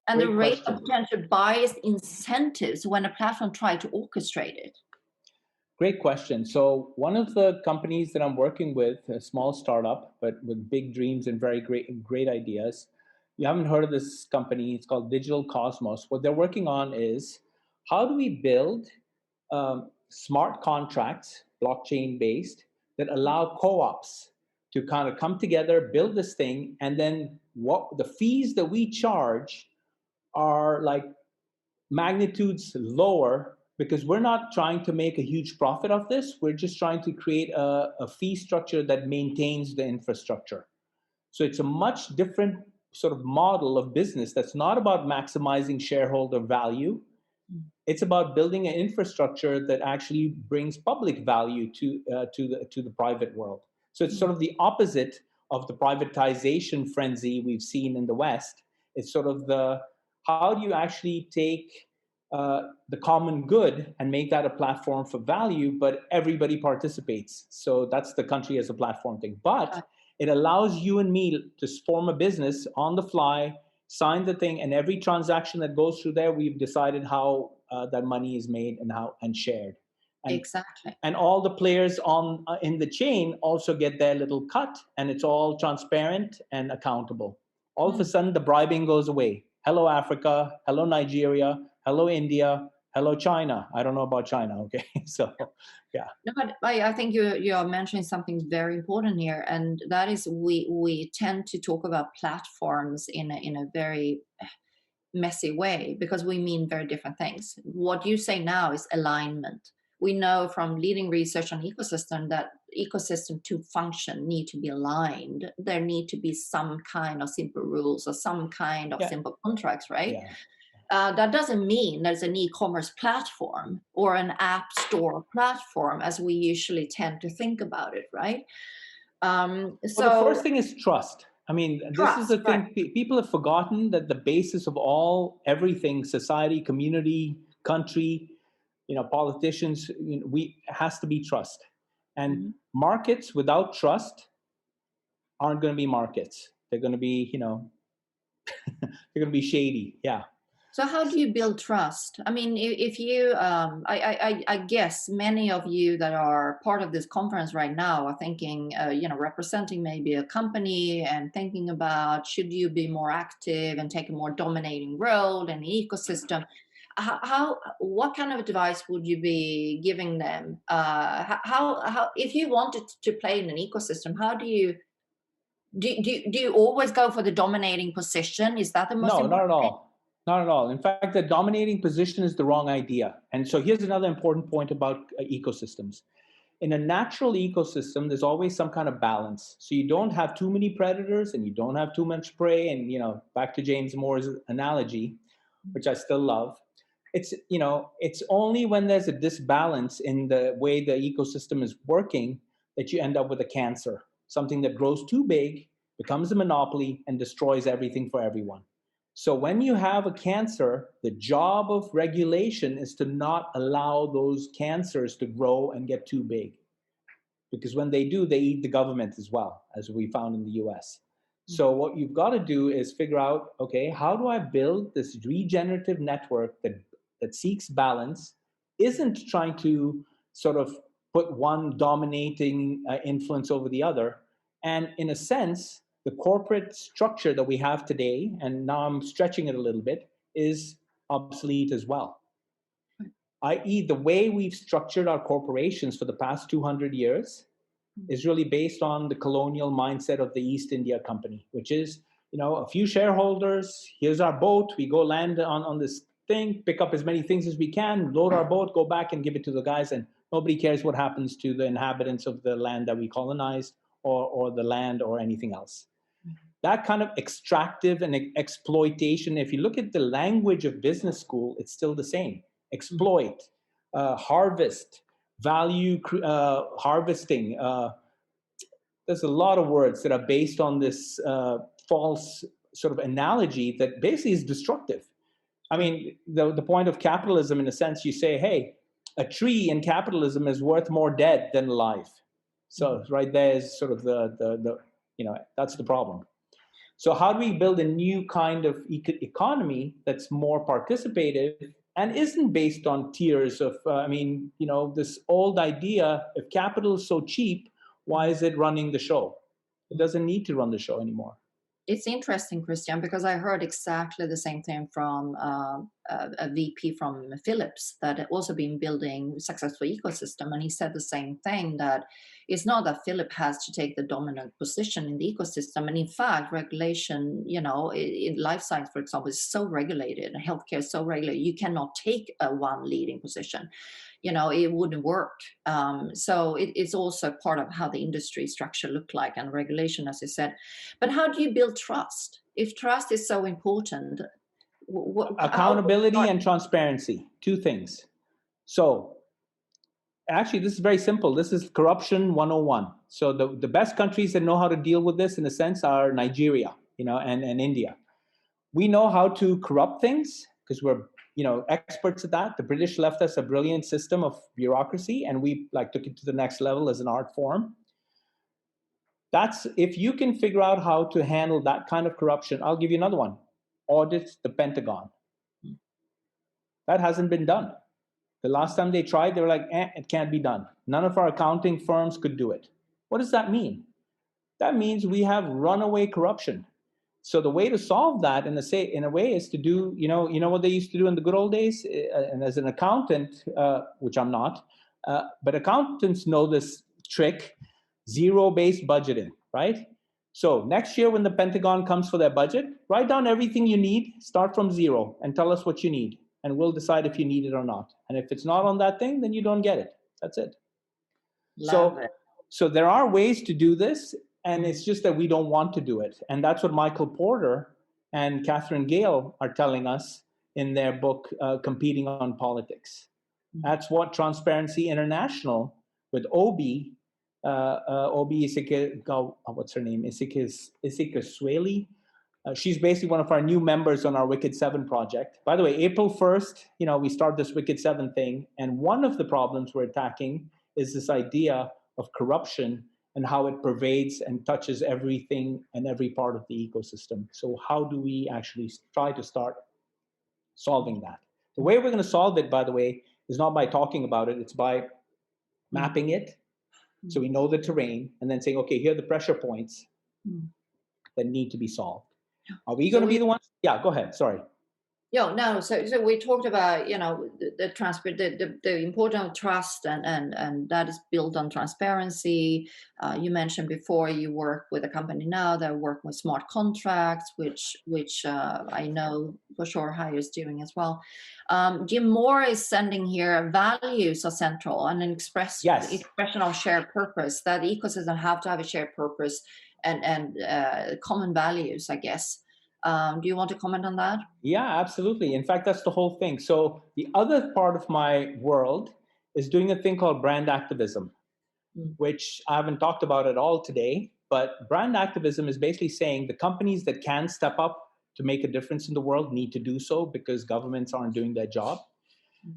And Great the rate question. of potential biased incentives when a platform tries to orchestrate it? Great question. So one of the companies that I'm working with, a small startup, but with big dreams and very great ideas. You haven't heard of this company. It's called Digital Cosmos. What they're working on is, how do we build smart contracts, blockchain-based, that allow co-ops to kind of come together, build this thing, and then what the fees that we charge are like magnitudes lower because we're not trying to make a huge profit of this. We're just trying to create a fee structure that maintains the infrastructure. So it's a much different sort of model of business that's not about maximizing shareholder value. It's about building an infrastructure that actually brings public value to the private world. So it's sort of the opposite of the privatization frenzy we've seen in the West. It's sort of the how do you actually take the common good and make that a platform for value, but everybody participates. So that's the country as a platform thing. But it allows you and me to form a business on the fly, sign the thing, and every transaction that goes through there, we've decided how that money is made and shared. Exactly. And all the players on in the chain also get their little cut, and it's all transparent and accountable. All of a sudden, the bribing goes away. Hello, Africa. Hello, Nigeria. Hello, India. Hello, China. I don't know about China. Okay, so yeah. No, but I think you are mentioning something very important here, and that is we tend to talk about platforms in a very messy way because we mean very different things. What you say now is alignment. We know from leading research on ecosystem that ecosystem to function need to be aligned. There need to be some kind of simple rules or some kind of simple contracts, right? Yeah. That doesn't mean there's an e-commerce platform or an app store platform as we usually tend to think about it, right? Well, the first thing is trust. I mean, this is the Trust, right? thing. People have forgotten that the basis of everything, society, community, country, politicians, has to be trust. And markets without trust aren't going to be markets. They're going to be, they're going to be shady. Yeah. So how do you build trust? I mean, if you, I guess many of you that are part of this conference right now are thinking, representing maybe a company and thinking about should you be more active and take a more dominating role in the ecosystem? What kind of advice would you be giving them? How if you wanted to play in an ecosystem, how do you always go for the dominating position? Is that the most No, not at important thing? all. Not at all. In fact, the dominating position is the wrong idea. And so here's another important point about ecosystems. In a natural ecosystem, there's always some kind of balance. So you don't have too many predators and you don't have too much prey. And, back to James Moore's analogy, which I still love, it's only when there's a disbalance in the way the ecosystem is working that you end up with a cancer, something that grows too big, becomes a monopoly, and destroys everything for everyone. So when you have a cancer, the job of regulation is to not allow those cancers to grow and get too big. Because when they do, they eat the government as well, as we found in the US. So what you've got to do is figure out, okay, how do I build this regenerative network that seeks balance, isn't trying to sort of put one dominating influence over the other. And in a sense, the corporate structure that we have today, and now I'm stretching it a little bit, is obsolete as well. I.e., the way we've structured our corporations for the past 200 years is really based on the colonial mindset of the East India Company, which is, a few shareholders, here's our boat, we go land on this thing, pick up as many things as we can, load our boat, go back and give it to the guys, and nobody cares what happens to the inhabitants of the land that we colonized or the land or anything else. That kind of extractive and exploitation, if you look at the language of business school, it's still the same. Exploit, harvest, value harvesting. There's a lot of words that are based on this false sort of analogy that basically is destructive. I mean, the point of capitalism, in a sense, you say, hey, a tree in capitalism is worth more dead than alive. So right there is sort of the that's the problem. So how do we build a new kind of economy that's more participative and isn't based on tiers of, this old idea, if capital is so cheap, why is it running the show? It doesn't need to run the show anymore. It's interesting, Christian, because I heard exactly the same thing from a VP from Philips that had also been building successful ecosystem, and he said the same thing, that it's not that Philips has to take the dominant position in the ecosystem, and in fact, regulation, in life science, for example, is so regulated, and healthcare is so regulated, you cannot take a one leading position. It wouldn't work. So it's also part of how the industry structure look like, and regulation, as you said. But how do you build trust? If trust is so important, accountability and transparency, two things. So actually, this is very simple. This is corruption 101. So the best countries that know how to deal with this, in a sense, are Nigeria, and India. We know how to corrupt things because we're experts at that. The British left us a brilliant system of bureaucracy, and we took it to the next level as an art form. That's, if you can figure out how to handle that kind of corruption. I'll give you another one. Audit the Pentagon. That hasn't been done. The last time they tried, they were like, it can't be done. None of our accounting firms could do it. What does that mean? That means we have runaway corruption. So the way to solve that, in a way, is to do, what they used to do in the good old days. And as an accountant, which I'm not, but accountants know this trick: zero-based budgeting, right? So next year, when the Pentagon comes for their budget, write down everything you need, start from zero, and tell us what you need, and we'll decide if you need it or not. And if it's not on that thing, then you don't get it. That's it. Love it. So there are ways to do this. And it's just that we don't want to do it. And that's what Michael Porter and Catherine Gale are telling us in their book, Competing on Politics. That's what Transparency International, with Obi Isika, what's her name? Isika Swaley. She's basically one of our new members on our Wicked 7 project. By the way, April 1st, we start this Wicked 7 thing. And one of the problems we're attacking is this idea of corruption and how it pervades and touches everything and every part of the ecosystem. So how do we actually try to start solving that? The way we're going to solve it, by the way, is not by talking about it. It's by mapping it, so we know the terrain, and then saying, okay, here are the pressure points that need to be solved. Are we going to be the ones? Yeah, go ahead. Sorry. No. So we talked about the transport, the importance of trust, and that is built on transparency. You mentioned before you work with a company now that work with smart contracts, which I know for sure Hire is doing as well. Jim Moore is sending here: values are central, and an expression of shared purpose. That the ecosystem have to have a shared purpose and common values, I guess. Do you want to comment on that? Yeah, absolutely. In fact, that's the whole thing. So the other part of my world is doing a thing called brand activism, which I haven't talked about at all today. But brand activism is basically saying the companies that can step up to make a difference in the world need to do so because governments aren't doing their job.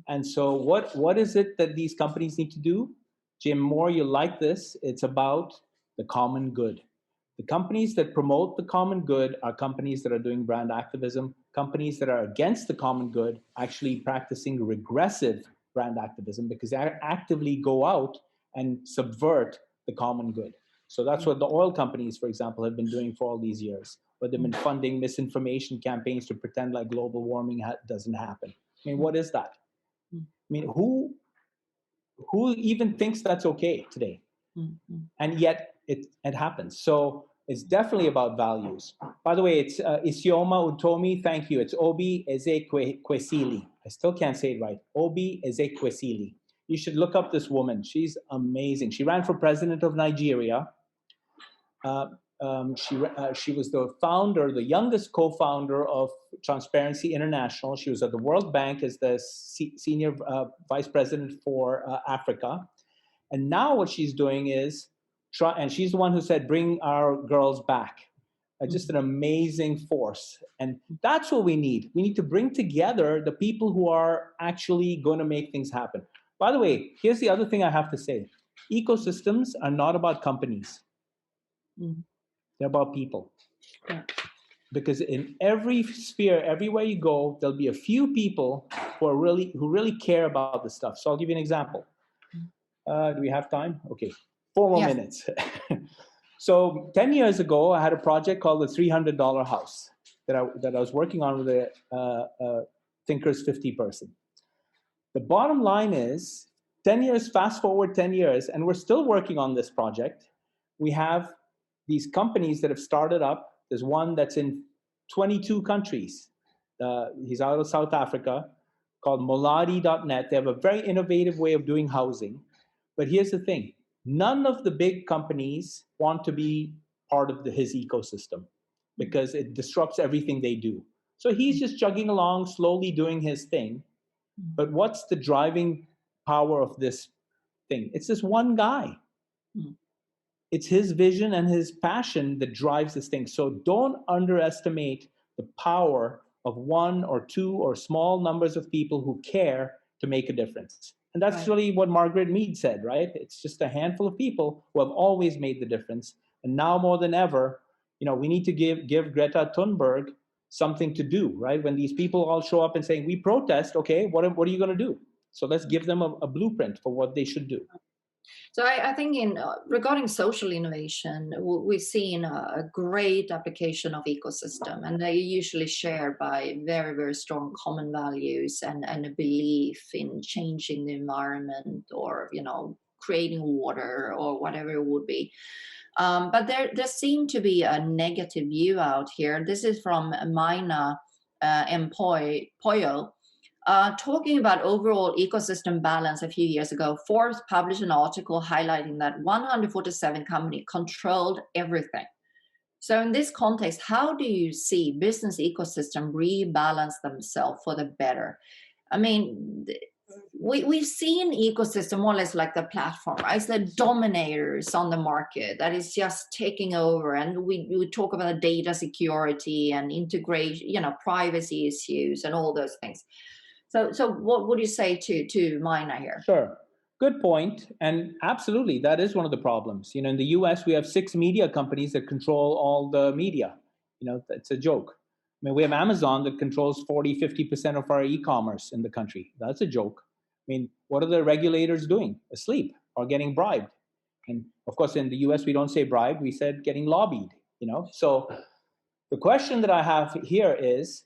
And so what is it that these companies need to do? Jim Moore, you like this. It's about the common good. The companies that promote the common good are companies that are doing brand activism. Companies that are against the common good actually practicing regressive brand activism because they actively go out and subvert the common good. So that's what the oil companies, for example, have been doing for all these years, where they've been funding misinformation campaigns to pretend like global warming doesn't happen. I mean, what is that? I mean, who even thinks that's okay today? And yet it happens. So it's definitely about values. By the way, it's Isioma Utomi. Thank you. It's Obi Ezekwesili. I still can't say it right. Obi Ezekwesili. You should look up this woman. She's amazing. She ran for president of Nigeria. She was the founder, the youngest co-founder of Transparency International. She was at the World Bank as the senior vice president for Africa. And now what she's doing is and she's the one who said, bring our girls back. Just an amazing force. And that's what we need. We need to bring together the people who are actually going to make things happen. By the way, here's the other thing I have to say. Ecosystems are not about companies. They're about people. Yeah. Because in every sphere, everywhere you go, there'll be a few people who really care about this stuff. So I'll give you an example. Do we have time? Okay. 4 more minutes. So 10 years ago, I had a project called the $300 House that I was working on with a Thinkers 50 person. The bottom line is 10 years, fast forward 10 years, and we're still working on this project. We have these companies that have started up. There's one that's in 22 countries. He's out of South Africa, called Moladi.net. They have a very innovative way of doing housing. But here's the thing. None of the big companies want to be part of his ecosystem because it disrupts everything they do. So he's just chugging along, slowly doing his thing. But what's the driving power of this thing? It's this one guy. It's his vision and his passion that drives this thing. So don't underestimate the power of one or two or small numbers of people who care to make a difference. And that's really what Margaret Mead said, right? It's just a handful of people who have always made the difference. And now more than ever, we need to give Greta Thunberg something to do, right? When these people all show up and say, we protest, okay, what are you going to do? So let's give them a blueprint for what they should do. So I think regarding social innovation, we've seen a great application of ecosystem, and they usually shared by very, very strong common values and a belief in changing the environment or, creating water or whatever it would be. But there seemed to be a negative view out here. This is from Mina and Poyo. Talking about overall ecosystem balance a few years ago, Forbes published an article highlighting that 147 companies controlled everything. So in this context, how do you see business ecosystem rebalance themselves for the better? I mean, we've seen ecosystem more or less like the platform, right? It's the dominators on the market that is just taking over. And we talk about data security and integration, privacy issues and all those things. So what would you say to Mina here? Sure. Good point. And absolutely, that is one of the problems. In the US, we have 6 media companies that control all the media. It's a joke. I mean, we have Amazon that controls 40-50% of our e-commerce in the country. That's a joke. I mean, what are the regulators doing? Asleep or getting bribed? And of course, in the US, we don't say bribe. We said getting lobbied, So the question that I have here is,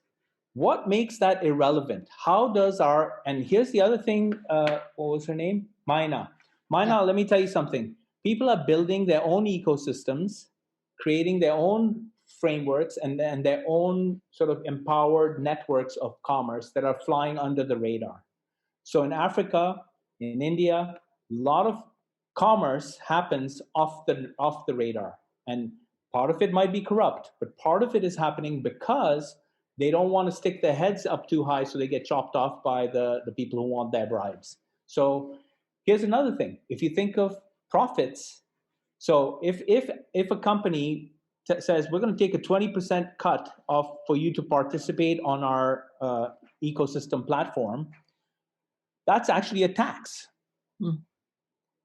what makes that irrelevant? How does and here's the other thing, what was her name? Mina, let me tell you something. People are building their own ecosystems, creating their own frameworks and their own sort of empowered networks of commerce that are flying under the radar. So in Africa, in India, a lot of commerce happens off the radar. And part of it might be corrupt, but part of it is happening because they don't want to stick their heads up too high so they get chopped off by the people who want their bribes. So here's another thing. If you think of profits, so if a company says, we're going to take a 20% cut off for you to participate on our ecosystem platform, that's actually a tax.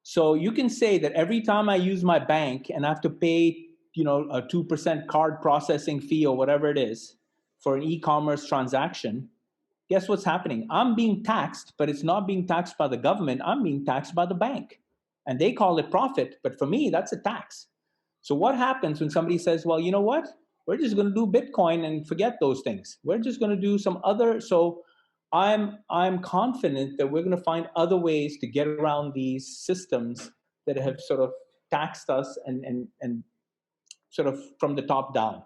So you can say that every time I use my bank and I have to pay, a 2% card processing fee or whatever it is, for an e-commerce transaction, guess what's happening? I'm being taxed, but it's not being taxed by the government. I'm being taxed by the bank. And they call it profit, but for me, that's a tax. So what happens when somebody says, well, you know what? We're just going to do Bitcoin and forget those things. We're just going to do some other. So I'm confident that we're going to find other ways to get around these systems that have sort of taxed us and sort of from the top down.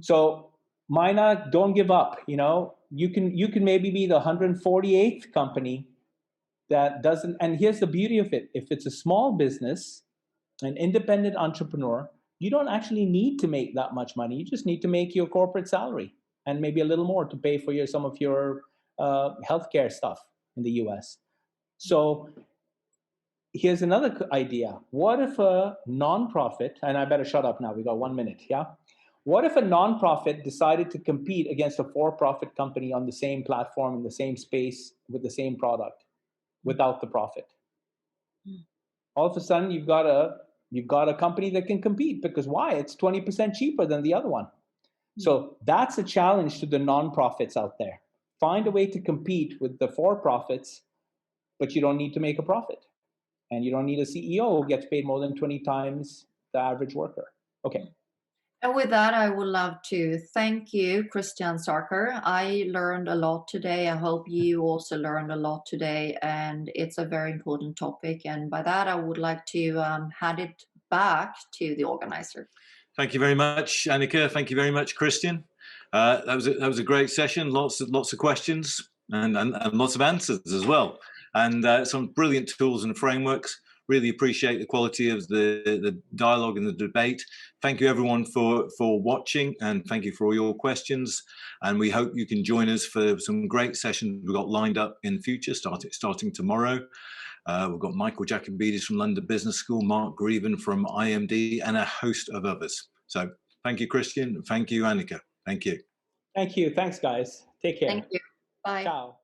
So Mina, don't give up. You can maybe be the 148th company that doesn't. And here's the beauty of it: if it's a small business, an independent entrepreneur, you don't actually need to make that much money. You just need to make your corporate salary and maybe a little more to pay for some of your healthcare stuff in the US. So here's another idea. What if a nonprofit, and I better shut up now, we got 1 minute, yeah? What if a nonprofit decided to compete against a for-profit company on the same platform, in the same space, with the same product, without the profit? All of a sudden, you've got a company that can compete, because why? It's 20% cheaper than the other one. So that's a challenge to the nonprofits out there. Find a way to compete with the for-profits, but you don't need to make a profit. And you don't need a CEO who gets paid more than 20 times the average worker. Okay. And with that, I would love to thank you, Christian Sarker. I learned a lot today. I hope you also learned a lot today, and it's a very important topic. And by that, I would like to hand it back to the organizer. Thank you very much, Annika. Thank you very much, Christian. That was a great session. Lots of questions and lots of answers as well, and some brilliant tools and frameworks. Really appreciate the quality of the dialogue and the debate. Thank you everyone for watching, and thank you for all your questions. And we hope you can join us for some great sessions we've got lined up in the future, starting tomorrow. We've got Michael Jacobidis from London Business School, Mark Greven from IMD, and a host of others. So thank you, Christian. Thank you, Annika. Thank you. Thank you. Thanks, guys. Take care. Thank you. Bye. Ciao.